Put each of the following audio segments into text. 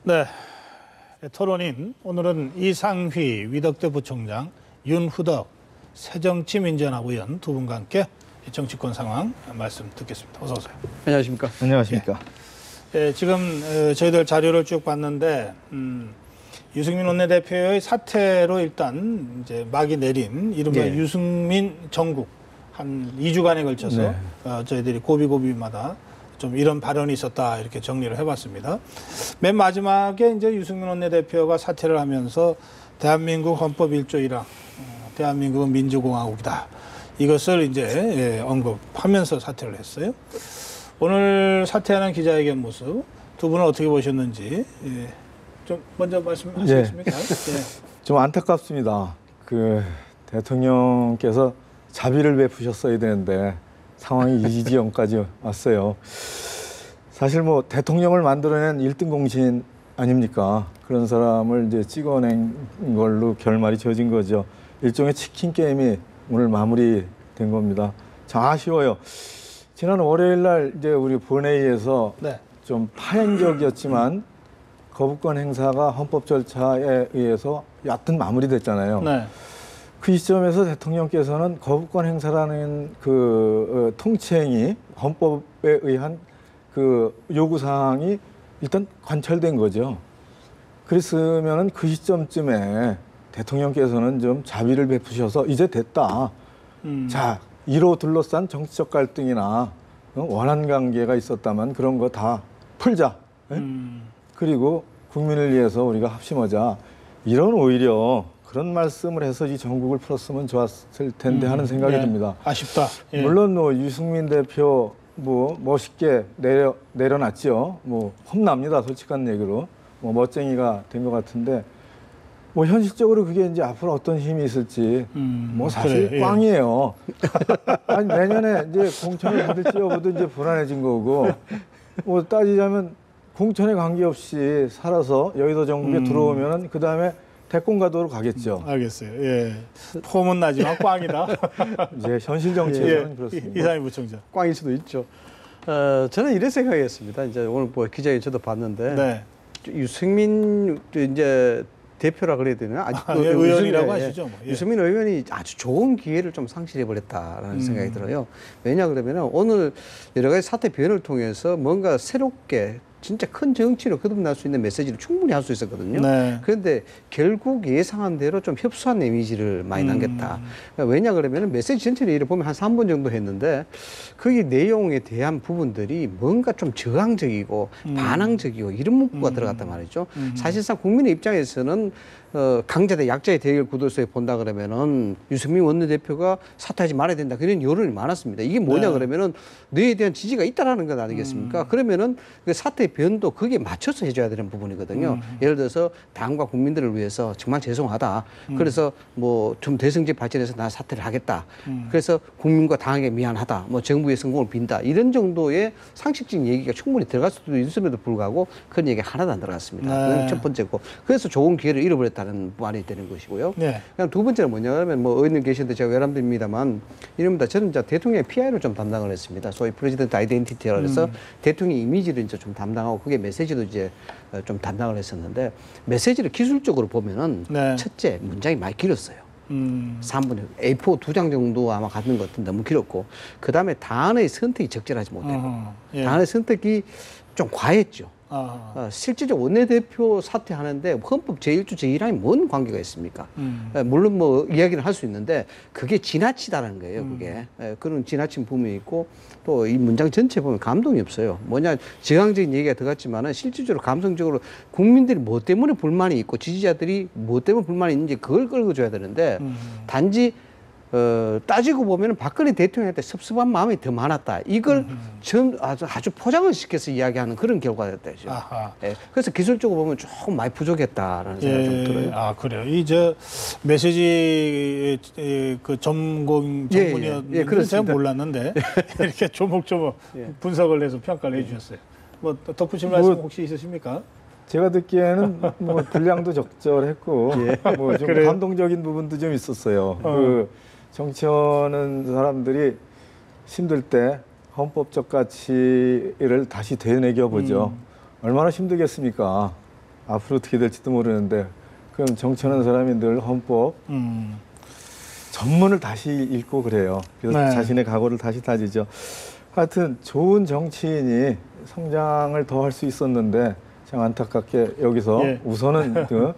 네, 토론인 오늘은 이상휘 위덕대 부총장, 윤후덕 새정치민주연합 의원 두 분과 함께 정치권 상황 말씀 듣겠습니다. 어서 오세요. 안녕하십니까? 안녕하십니까? 예, 지금 저희들 자료를 쭉 봤는데 유승민 원내대표의 사퇴로 일단 이제 막이 내린 이른바 유승민 정국 한 2주간에 걸쳐서 저희들이 고비고비마다 좀 이런 발언이 있었다 이렇게 정리를 해봤습니다. 맨 마지막에 이제 유승민 원내대표가 사퇴를 하면서 대한민국 헌법 1조 1항 대한민국은 민주공화국이다. 이것을 이제 언급하면서 사퇴를 했어요. 오늘 사퇴하는 기자회견 모습 두 분은 어떻게 보셨는지 좀 먼저 말씀하시겠습니까? 좀 안타깝습니다. 대통령께서 자비를 베푸셨어야 되는데 상황이 이 지경까지 왔어요. 사실 뭐 대통령을 만들어낸 1등 공신 아닙니까? 그런 사람을 이제 찍어낸 걸로 결말이 지어진 거죠. 일종의 치킨 게임이 오늘 마무리된 겁니다. 참 아쉬워요. 지난 월요일 날 이제 우리 본회의에서 좀 파행적이었지만 거부권 행사가 헌법 절차에 의해서 얕은 마무리됐잖아요. 네. 그 시점에서 대통령께서는 거부권 행사라는 통치행위, 헌법에 의한 요구 사항이 일단 관철된 거죠. 그랬으면은 그 시점쯤에 대통령께서는 좀 자비를 베푸셔서 이제 됐다. 자, 이로 둘러싼 정치적 갈등이나 원한 관계가 있었다면 그런 거 다 풀자. 그리고 국민을 위해서 우리가 합심하자. 이런 오히려 그런 말씀을 해서 이 전국을 풀었으면 좋았을 텐데 하는 생각이 듭니다. 아쉽다. 물론 유승민 대표 멋있게 내려놨죠. 험납니다. 솔직한 얘기로. 멋쟁이가 된 것 같은데 현실적으로 그게 이제 앞으로 어떤 힘이 있을지 사실 그래, 꽝이에요. 아니 내년에 이제 공천을 받을지 여부도 이제 불안해진 거고 따지자면 공천에 관계없이 살아서 여의도 정국에 들어오면은 그 다음에 대권가도로 가겠죠. 알겠어요. 예. 폼은 나지만 꽝이다. 이제 현실 정치에서는 그렇습니다. 이상희 부총장. 꽝일 수도 있죠. 저는 이런 생각이었습니다. 이제 오늘 기자회 저도 봤는데 유승민 이제 대표라 그래야 되나? 의원이라고 하시죠. 유승민 의원이 아주 좋은 기회를 좀 상실해 버렸다라는 생각이 들어요. 왜냐 그러면 오늘 여러 가지 사태 변을 통해서 뭔가 새롭게 진짜 큰 정치로 거듭날 수 있는 메시지를 충분히 할 수 있었거든요. 그런데 결국 예상한 대로 좀 협소한 이미지를 많이 남겼다. 왜냐 그러면 메시지 전체를 보면 한 3분 정도 했는데 거기 내용에 대한 부분들이 뭔가 좀 저항적이고 반항적이고 이런 문구가 들어갔단 말이죠. 사실상 국민의 입장에서는 강자 대 약자의 대결 구도에서 본다 그러면은 유승민 원내대표가 사퇴하지 말아야 된다. 그런 여론이 많았습니다. 이게 뭐냐 그러면은 너에 대한 지지가 있다라는 것 아니겠습니까? 그러면은 그 사퇴 변도 거기에 맞춰서 해줘야 되는 부분이거든요. 예를 들어서 당과 국민들을 위해서 정말 죄송하다. 그래서 좀 대승적 발전해서 나 사퇴를 하겠다. 그래서 국민과 당에게 미안하다. 정부의 성공을 빈다. 이런 정도의 상식적인 얘기가 충분히 들어갈 수도 있음에도 불구하고 그런 얘기가 하나도 안 들어갔습니다. 그건 첫 번째고. 그래서 좋은 기회를 잃어버렸다는 말이 되는 것이고요. 그냥 두 번째는 뭐냐 하면 의원님 계시는데 제가 외람됩니다만 이럽니다. 저는 이제 대통령의 PR을 좀 담당을 했습니다. 소위 프레지던트 아이덴티티라고 해서 대통령 이미지를 이제 좀 담당하고 그게 메시지도 이제 좀 담당을 했었는데 메시지를 기술적으로 보면은 첫째 문장이 많이 길었어요. 3분 A4 2장 정도 아마 갖는 것 같은데 너무 길었고 그 다음에 단어의 선택이 적절하지 못했고 단어의 선택이 좀 과했죠. 실질적 원내대표 사퇴하는데 헌법 제1조 제1항이 뭔 관계가 있습니까? 물론 이야기를 할 수 있는데 그게 지나치다는 거예요. 그게 그런 지나친 부분이 있고 또 이 문장 전체 보면 감동이 없어요. 뭐냐 저항적인 얘기가 들어갔지만은 실질적으로 감성적으로 국민들이 뭐 때문에 불만이 있고 지지자들이 뭐 때문에 불만이 있는지 그걸 끌어줘야 되는데 단지 따지고 보면 박근혜 대통령한테 섭섭한 마음이 더 많았다. 이걸 아주 포장을 시켜서 이야기하는 그런 결과가 됐죠. 그래서 기술적으로 보면 조금 많이 부족했다라는 생각이 좀 들어요. 그래요. 메시지 전문이었는데 제가 몰랐는데 이렇게 조목조목 분석을 해서 평가를 해주셨어요. 덧붙일 말씀 혹시 있으십니까? 제가 듣기에는 분량도 적절했고 좀 감동적인 부분도 좀 있었어요. 정치하는 사람들이 힘들 때 헌법적 가치를 다시 되새겨 보죠. 얼마나 힘들겠습니까? 앞으로 어떻게 될지도 모르는데 그럼 정치하는 사람이 늘 헌법 전문을 다시 읽고 그래요. 그래서 네. 자신의 각오를 다시 다지죠. 하여튼 좋은 정치인이 성장을 더 할 수 있었는데 참 안타깝게 여기서 예. 우선은 그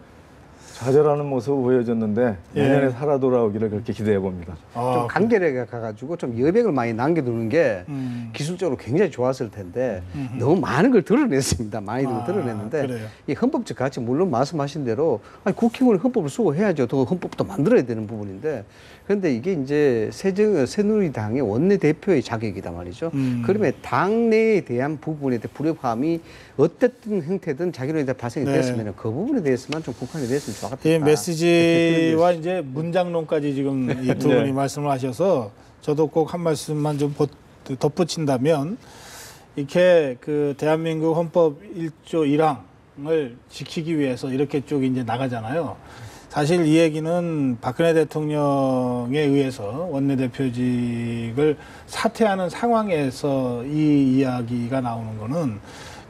좌절하는 모습을 보여줬는데 예. 내년에 살아 돌아오기를 그렇게 기대해 봅니다. 좀 간결하게 가가지고 좀 여백을 많이 남겨두는 게 음. 기술적으로 굉장히 좋았을 텐데 너무 많은 걸 드러냈습니다. 많이 아, 드러냈는데 그래요. 이 헌법적 가치 물론 말씀하신 대로 아니, 국회의원이 헌법을 수호해야죠. 또 헌법도 만들어야 되는 부분인데 그런데 이게 이제 새누리당의 원내대표의 자격이다 말이죠. 그러면 당내에 대한 부분에 대한 불협화음이 어쨌든 형태든 자기로 발생이 네. 됐으면 그 부분에 대해서만 좀 국한이 됐으면 좋았겠다. 이 메시지와 이제 문장론까지 지금 이 두 네. 분이 말씀을 하셔서 저도 꼭 한 말씀만 좀 덧붙인다면 이렇게 그 대한민국 헌법 1조 1항을 지키기 위해서 이렇게 쭉 이제 나가잖아요. 사실 이 얘기는 박근혜 대통령에 의해서 원내대표직을 사퇴하는 상황에서 이 이야기가 나오는 거는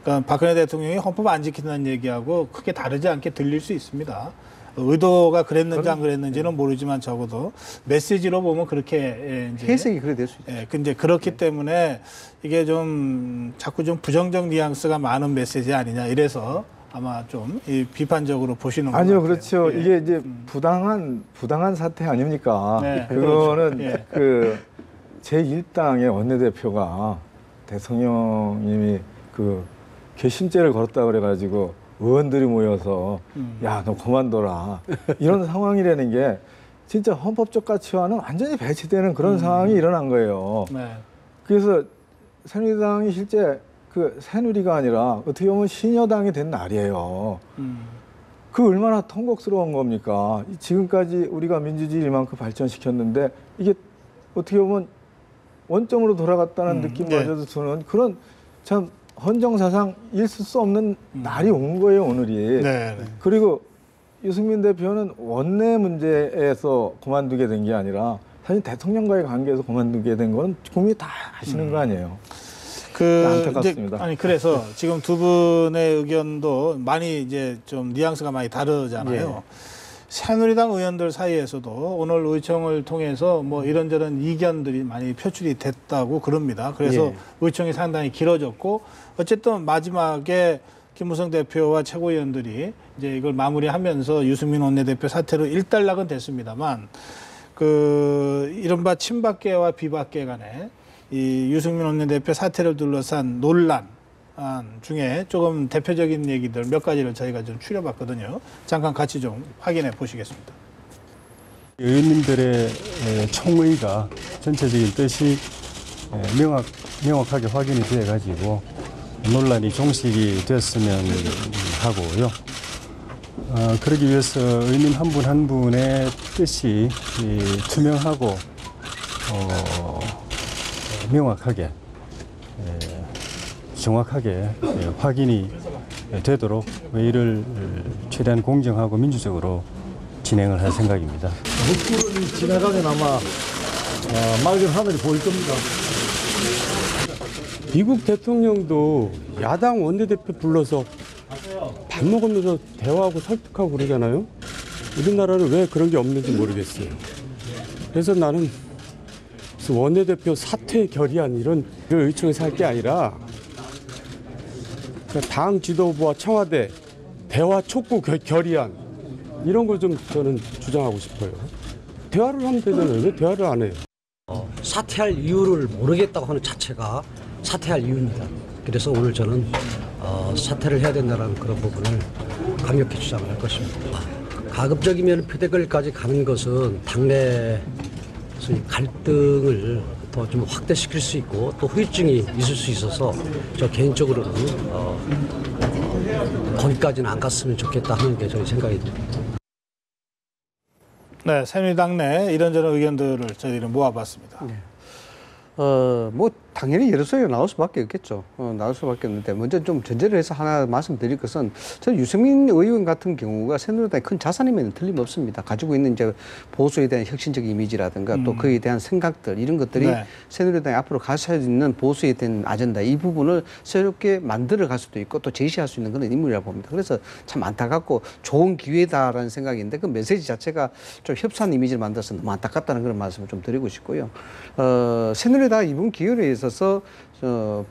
그러니까 박근혜 대통령이 헌법 안 지킨다는 얘기하고 크게 다르지 않게 들릴 수 있습니다. 의도가 그랬는지 안 그랬는지는 모르지만 적어도 메시지로 보면 그렇게 이제 해석이 그래 될 수 있죠. 예, 근데 그렇기 때문에 이게 좀 자꾸 좀 부정적 뉘앙스가 많은 메시지 아니냐 이래서 아마 좀 이 비판적으로 보시는 것 아니요, 같아요. 그렇죠. 예. 이게 이제 부당한 사태 아닙니까? 네, 그거는 그렇죠. 예. 그 제1당의 원내대표가 대통령님이 그 괘씸죄를 걸었다 그래가지고 의원들이 모여서 야, 너 그만둬라. 이런 상황이라는 게 진짜 헌법적 가치와는 완전히 배치되는 그런 상황이 일어난 거예요. 네. 그래서 새누리당이 실제 그 새누리가 아니라 어떻게 보면 신여당이 된 날이에요. 그 얼마나 통곡스러운 겁니까? 지금까지 우리가 민주주의를 이만큼 발전시켰는데 이게 어떻게 보면 원점으로 돌아갔다는 느낌마저도 드는 그런 참 헌정사상 있을 수 없는 날이 온 거예요, 오늘이. 네. 그리고 유승민 대표는 원내 문제에서 그만두게 된 게 아니라 사실 대통령과의 관계에서 그만두게 된 건 국민이 다 아시는 거 아니에요. 안타깝습니다. 이제, 아니 그래서 지금 두 분의 의견도 많이 이제 좀 뉘앙스가 많이 다르잖아요. 새누리당 의원들 사이에서도 오늘 의총을 통해서 뭐 이런저런 이견들이 많이 표출이 됐다고 그럽니다. 그래서 의총이 상당히 길어졌고 어쨌든 마지막에 김무성 대표와 최고위원들이 이제 이걸 마무리하면서 유승민 원내대표 사퇴로 일단락은 됐습니다만 그 이른바 친박계와 비박계 간에 이 유승민 원내대표 사퇴를 둘러싼 논란 중에 조금 대표적인 얘기들 몇 가지를 저희가 좀 추려봤거든요. 잠깐 같이 좀 확인해 보시겠습니다. 의원님들의 총의가 전체적인 뜻이 명확하게 확인이 되어가지고 논란이 종식이 됐으면 하고요. 그러기 위해서 의원님 한 분 한 분의 뜻이 투명하고 명확하게 정확하게 확인이 되도록 회의를 최대한 공정하고 민주적으로 진행을 할 생각입니다. 묵불은 지나가면 아마 맑은 하늘이 보일 겁니다. 미국 대통령도 야당 원내대표 불러서 밥 먹으면서 대화하고 설득하고 그러잖아요. 우리나라는 왜 그런 게 없는지 모르겠어요. 그래서 나는 원내대표 사퇴 결의안 이런 의총에서 할 게 아니라 당 지도부와 청와대 대화 촉구 결의안 이런 걸 좀 저는 주장하고 싶어요. 대화를 하면 되잖아요. 왜 대화를 안 해요? 사퇴할 이유를 모르겠다고 하는 자체가 사퇴할 이유입니다. 그래서 오늘 저는 사퇴를 해야 된다는 그런 부분을 강력히 주장을 할 것입니다. 가급적이면 표대결까지 가는 것은 당내 갈등을 더 좀 확대시킬 수 있고 또 후유증이 있을 수 있어서 저 개인적으로는 거기까지는 안 갔으면 좋겠다 하는 게 저희 생각입니다. 네, 새누리당 내 이런저런 의견들을 저희들은 모아봤습니다. 뭐 당연히 여러 소리가 나올 수밖에 없겠죠. 나올 수밖에 없는데 먼저 좀 전제를 해서 하나 말씀드릴 것은 저는 유승민 의원 같은 경우가 새누리당의 큰 자산이면 틀림없습니다. 가지고 있는 이제 보수에 대한 혁신적 이미지라든가 또 그에 대한 생각들 이런 것들이 네. 새누리당이 앞으로 가셔야 있는 보수에 대한 아젠다 이 부분을 새롭게 만들어 갈 수도 있고 또 제시할 수 있는 그런 인물이라고 봅니다. 그래서 참 안타깝고 좋은 기회다라는 생각인데 그 메시지 자체가 좀 협소한 이미지를 만들어서 너무 안타깝다는 그런 말씀을 좀 드리고 싶고요. 새누리당 이번 기회에 있어서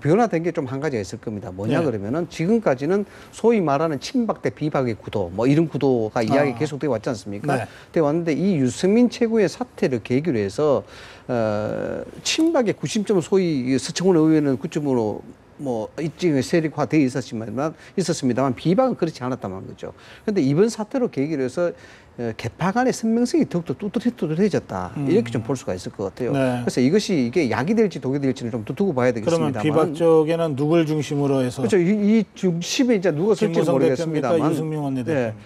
변화된 게 좀 한 가지가 있을 겁니다. 뭐냐 네. 그러면은 지금까지는 소위 말하는 친박 대 비박의 구도 뭐 이런 구도가 이야기 계속되어 왔지 않습니까? 네. 돼 왔는데 이 유승민 최고의 사태를 계기로 해서 친박의 구심점은 소위 서청원 의원은 그쯤으로 뭐 일종의 세력화되어 있었습니다만 비박은 그렇지 않았다는 거죠. 그런데 이번 사태로 계기로 해서 개파 간의 선명성이 더욱더 뚜렷해졌다. 이렇게 좀 볼 수가 있을 것 같아요. 네. 그래서 이게 약이 될지 독이 될지는 좀 두고 봐야 그러면 되겠습니다만. 비박 쪽에는 누굴 중심으로 해서 그렇죠. 이 중심에 이제 누가 설지 김무성 모르겠습니다만. 대표입니까? 유승민 원내대표.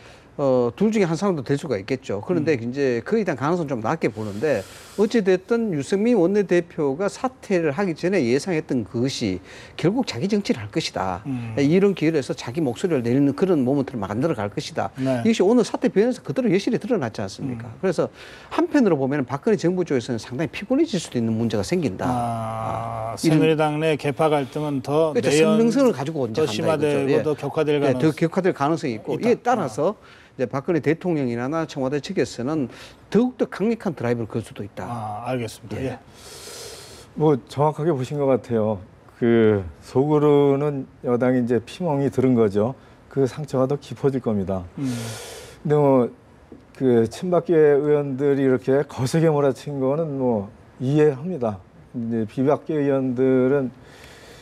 둘 중에 한 사람도 될 수가 있겠죠. 그런데 이제 그에 대한 가능성 좀 낮게 보는데 어찌됐든 유승민 원내대표가 사퇴를 하기 전에 예상했던 그것이 결국 자기 정치를 할 것이다. 이런 기회를 해서 자기 목소리를 내리는 그런 모먼트를 만들어 갈 것이다. 네. 이것이 오늘 사퇴 변에서 그대로 여실히 드러났지 않습니까? 그래서 한편으로 보면 박근혜 정부 쪽에서는 상당히 피곤해질 수도 있는 문제가 생긴다. 새누리당 내 개파 갈등은 더 그렇죠. 내연 선명성을 가지고 더 심화되고 더 격화될 가능성. 더 격화될 가능성이 있고 있다. 이에 따라서 이제 박근혜 대통령이나 청와대 측에서는 더욱더 강력한 드라이브를 걸 수도 있다. 알겠습니다. 예. 뭐 정확하게 보신 것 같아요. 그 속으로는 여당이 이제 피멍이 들은 거죠. 그 상처가 더 깊어질 겁니다. 근데 뭐 그 친박계 의원들이 이렇게 거세게 몰아친 거는 뭐 이해합니다. 이제 비박계 의원들은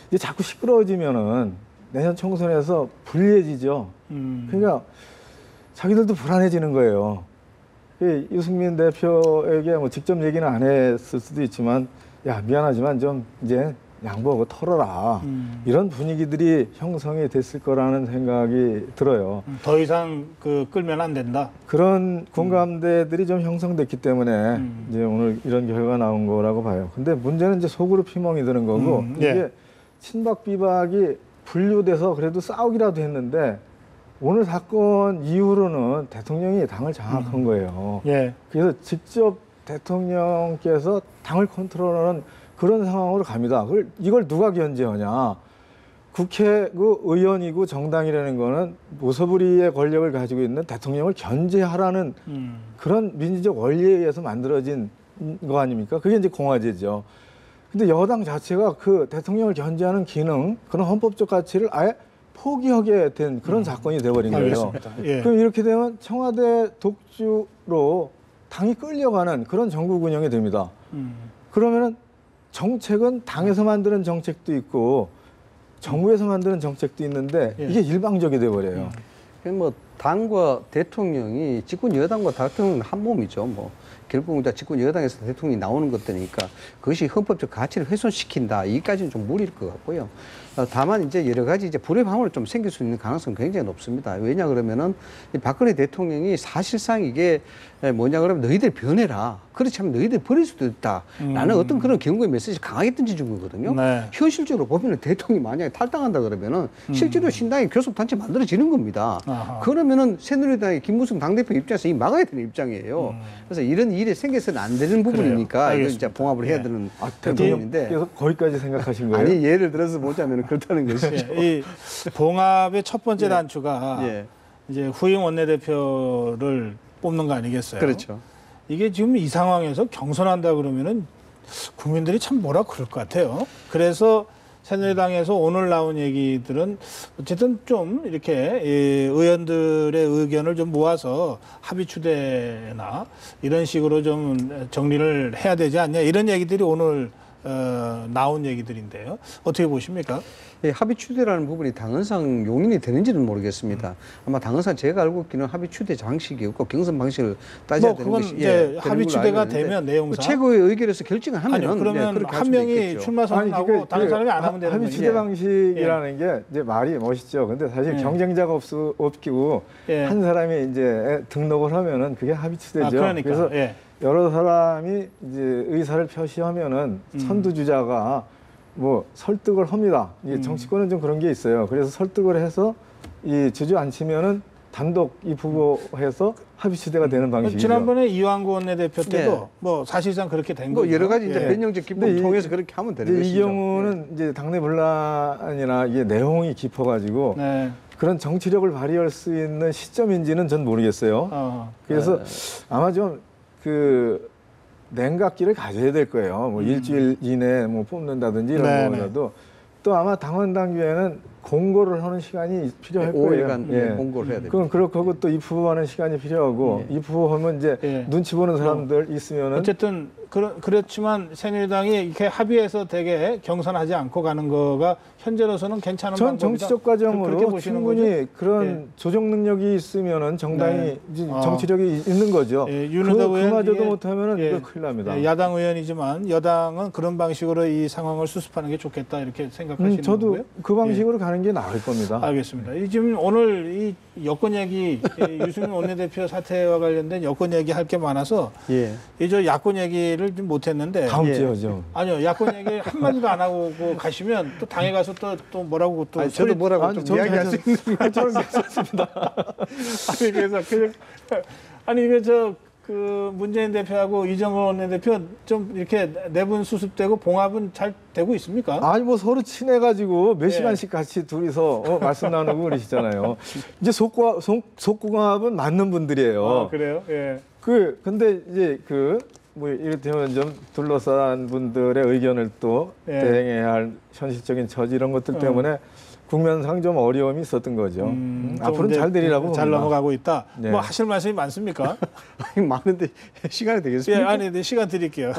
이제 자꾸 시끄러워지면은 내년 총선에서 불리해지죠. 그러니까 자기들도 불안해지는 거예요. 유승민 대표에게 뭐 직접 얘기는 안 했을 수도 있지만, 야, 미안하지만 좀 이제 양보하고 털어라. 이런 분위기들이 형성이 됐을 거라는 생각이 들어요. 더 이상 끌면 안 된다. 그런 공감대들이 좀 형성됐기 때문에 이제 오늘 이런 결과가 나온 거라고 봐요. 근데 문제는 이제 속으로 피멍이 드는 거고, 이게 예. 친박 비박이 분류돼서 그래도 싸우기라도 했는데, 오늘 사건 이후로는 대통령이 당을 장악한 거예요. 예. 그래서 직접 대통령께서 당을 컨트롤하는 그런 상황으로 갑니다. 이걸 누가 견제하냐? 국회 의원이고 정당이라는 거는 무소불위의 권력을 가지고 있는 대통령을 견제하라는 그런 민주적 원리에 의해서 만들어진 거 아닙니까? 그게 이제 공화제죠. 근데 여당 자체가 그 대통령을 견제하는 기능, 그런 헌법적 가치를 아예 포기하게 된 그런 사건이 돼버린 거예요. 알겠습니다. 예. 그럼 이렇게 되면 청와대 독주로 당이 끌려가는 그런 정국 운영이 됩니다. 그러면은 정책은 당에서 만드는 정책도 있고 정부에서 만드는 정책도 있는데 이게 일방적이 돼버려요. 뭐 당과 대통령이 집권 여당과 대통령은 한 몸이죠. 뭐 결국 이제 집권 여당에서 대통령이 나오는 것들이니까 그것이 헌법적 가치를 훼손시킨다. 이까지는 좀 무리일 것 같고요. 다만 이제 여러 가지 이제 불의 방울이 좀 생길 수 있는 가능성은 굉장히 높습니다. 왜냐 그러면은 이 박근혜 대통령이 사실상 이게 뭐냐 그러면 너희들 변해라. 그렇지 않으면 너희들 버릴 수도 있다라는 어떤 그런 경고의 메시지를 강하게 던져준 거거든요. 네. 현실적으로 보면은 대통령이 만약에 탈당한다 그러면은 실제로 신당이 교섭단체 만들어지는 겁니다. 아하. 그러면은 새누리당의 김무성 당대표 입장에서 이 막아야 되는 입장이에요. 그래서 이런 일이 생겨서는 안 되는 부분이니까 이걸 진짜 봉합을 해야 되는 그런 부분인데. 대통령께서 거기까지 생각하신 거예요? 아니 예를 들어서 보자면 그렇다는 것이죠. 이 봉합의 첫 번째 단추가 예. 이제 후임 원내대표를 뽑는 거 아니겠어요? 그렇죠. 이게 지금 이 상황에서 경선한다 그러면은 국민들이 참 뭐라 그럴 것 같아요. 그래서 새누리당에서 오늘 나온 얘기들은 어쨌든 좀 이렇게 의원들의 의견을 좀 모아서 합의 추대나 이런 식으로 좀 정리를 해야 되지 않냐 이런 얘기들이 오늘 나온 얘기들인데요. 어떻게 보십니까? 예, 합의 추대라는 부분이 당헌상 용인이 되는지는 모르겠습니다. 아마 당헌상 제가 알고 있기는 합의 추대 방식이 없고 경선 방식을 따져야 되는 그건 것이 이제 되는 합의 걸로 추대가 알고 있는데 되면 내용상 최고의 의결에서 결정을 하면은 아니요, 그러면 그렇게 할 한 수도 명이 있겠죠. 출마 선언하고 다른 사람이 안 하면 되는 합의 거죠. 추대 방식이라는 게 이제 말이 멋있죠. 근데 사실 경쟁자가 없기고 한 사람이 이제 등록을 하면은 그게 합의 추대죠. 그러니까. 그래서 여러 사람이 이제 의사를 표시하면은 선두주자가 뭐 설득을 합니다. 이게 정치권은 좀 그런 게 있어요. 그래서 설득을 해서 이 주저앉히면은 단독 입후보해서 합의체제가 되는 방식이죠. 지난번에 이완구 원내대표 때도 네. 뭐 사실상 그렇게 된 뭐 거죠. 여러 가지 이제 예. 변형적 기법을 근데 통해서 그렇게 하면 되는 근데 것이죠. 이 경우는 이제 당내 분란이나 이게 내용이 깊어가지고 네. 그런 정치력을 발휘할 수 있는 시점인지는 전 모르겠어요. 그래서 아마 좀 그 냉각기를 가져야 될 거예요. 뭐 일주일 이내에 뭐 뽑는다든지 이런 네네. 거라도 또 아마 당원 당규에는 공고를 하는 시간이 필요할 네, 거예요. 5일간 공고를 해야 됩니다. 그럼 그렇고 하고 또 입후보하는 시간이 필요하고 입후보하면 이제 예. 눈치 보는 사람들 있으면은 어쨌든 그렇지만 새누리당이 이렇게 합의해서 되게 경선하지 않고 가는 거가 현재로서는 괜찮은 전 방법이다. 정치적 그렇게 과정으로 보시는 충분히 거죠? 그런 예. 조정 능력이 있으면은 정당이 네. 이제 정치력이 있는 거죠. 예, 윤호덕 의원 그마저도 이게- 못하면은 예. 이거 큰일 납니다. 예, 야당 의원이지만 여당은 그런 방식으로 이 상황을 수습하는 게 좋겠다 이렇게 생각하시는 저도 거고요. 그 방식으로 가는 게 나을 겁니다. 알겠습니다. 지금 오늘 이 여권 얘기, 이 유승민 원내대표 사태와 관련된 여권 얘기 할 게 많아서 예. 저 야권 얘기를 좀 못했는데 다음 예. 주에 하죠. 아니요 야권 얘기 한 마디도 안 하고 가시면 또 당에 가서 또 뭐라고 또 아니, 저도 뭐라고 아니, 좀 저는 이야기할 수 있는 저는 괜찮습니다. 아니 그래서 아니 이게 그 문재인 대표하고 이정걸 원내대표 좀 이렇게 내분 수습되고 봉합은 잘 되고 있습니까? 아니 뭐 서로 친해가지고 몇 예. 시간씩 같이 둘이서 말씀 나누고 그러시잖아요. 이제 속궁합은 맞는 분들이에요. 그래요? 예. 근데 이제 뭐 이를테면 좀 둘러싼 분들의 의견을 또 예. 대행해야 할 현실적인 처지 이런 것들 때문에 국면상 좀 어려움이 있었던 거죠. 좀 앞으로는 이제 잘 되리라고 잘 봅니다. 넘어가고 있다. 네. 뭐 하실 말씀이 많습니까? 많은데 시간이 예, 되겠습니까? 아니 네, 시간 드릴게요.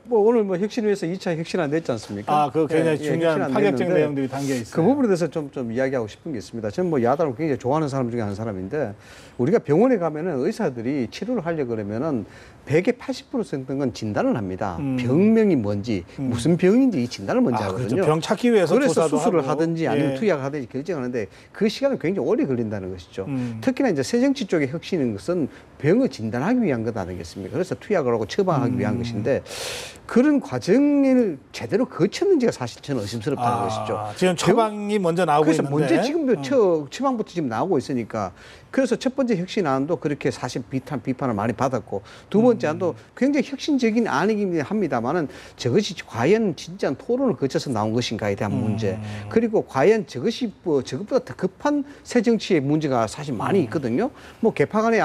뭐 오늘 뭐 혁신위에서 2차 혁신 안 됐지 않습니까? 그 굉장히 예, 중요한 혁신 안 파격적 됐는데 내용들이 담겨 있어요. 그 부분에 대해서 좀 이야기하고 싶은 게 있습니다. 저는 뭐 야당을 굉장히 좋아하는 사람 중에 한 사람인데 우리가 병원에 가면은 의사들이 치료를 하려 그러면은 100에 80%는 진단을 합니다. 병명이 뭔지 무슨 병인지 이 진단을 먼저 하거든요. 그렇죠. 병 찾기 위해서 그래서 조사도 수술을 하고. 하든지 아니면 예. 투약을 하든지 결정하는데 그 시간은 굉장히 오래 걸린다는 것이죠. 특히나 이제 새정치 쪽의 혁신인 것은 병을 진단하기 위한 것 아니겠습니까? 그래서 투약을 하고 처방하기 위한 것인데 그런 과정을 제대로 거쳤는지가 사실 저는 의심스럽다는 것이죠. 지금 처방이 먼저 나오고 그래서 있는데. 먼저 지금 처방부터 지금 나오고 있으니까 그래서 첫 번째 혁신안도 그렇게 사실 비판을 많이 받았고 두 번째 안도 굉장히 혁신적인 안이긴 합니다만은 저것이 과연 진짜 토론을 거쳐서 나온 것인가에 대한 문제 그리고 과연 저것이 저것보다 더 급한 새 정치의 문제가 사실 많이 있거든요. 뭐 개파간의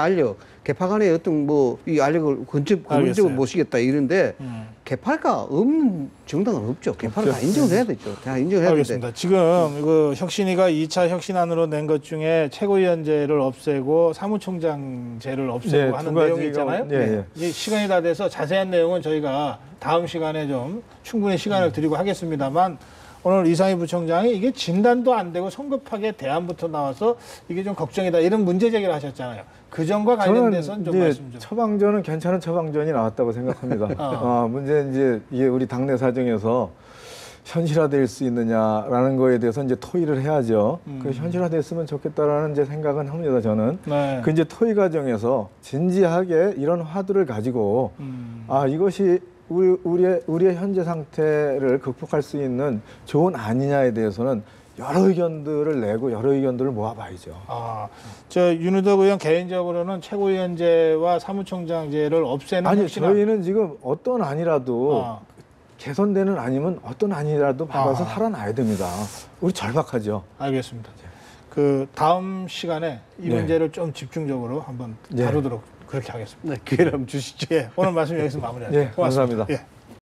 어떤 뭐 이 알력을 근본적으로 모시겠다 이런데 개파가 없는 정당은 없죠. 개파를 다 인정을 해야 되죠. 다 인정해야 알겠습니다. 되는데. 지금 그 혁신위가 2차 혁신안으로 낸 것 중에 최고위원제를 없애고 사무총장제를 없애고 네, 하는 두 가지가, 내용이 있잖아요. 예, 예. 이제 시간이 다 돼서 자세한 내용은 저희가 다음 시간에 좀 충분히 시간을 드리고 하겠습니다만 오늘 이상희 부총장이 이게 진단도 안 되고 성급하게 대안부터 나와서 이게 좀 걱정이다 이런 문제 제기를 하셨잖아요. 그 점과 관련돼서는 좀 이제 말씀 좀. 처방전은 괜찮은 처방전이 나왔다고 생각합니다. 문제는 이제 이게 우리 당내 사정에서 현실화될 수 있느냐라는 거에 대해서 이제 토의를 해야죠. 그 현실화됐으면 좋겠다라는 이제 생각은 합니다. 저는. 네. 그 이제 토의 과정에서 진지하게 이런 화두를 가지고 이것이 우리의 현재 상태를 극복할 수 있는 좋은 아니냐에 대해서는 여러 의견들을 내고 여러 의견들을 모아봐야죠. 윤호덕 의원 개인적으로는 최고위원제와 사무총장제를 없애는 아니 혁신안. 저희는 지금 어떤 안이라도 개선되는 아니면 어떤 안이라도 받아서 살아나야 됩니다. 우리 절박하죠. 알겠습니다. 그 다음 시간에 이 네. 문제를 좀 집중적으로 한번 네. 다루도록 그렇게 하겠습니다. 네, 기회를 한번 주시죠. 예, 오늘 말씀 여기서 마무리하죠. 예, 감사합니다. 예.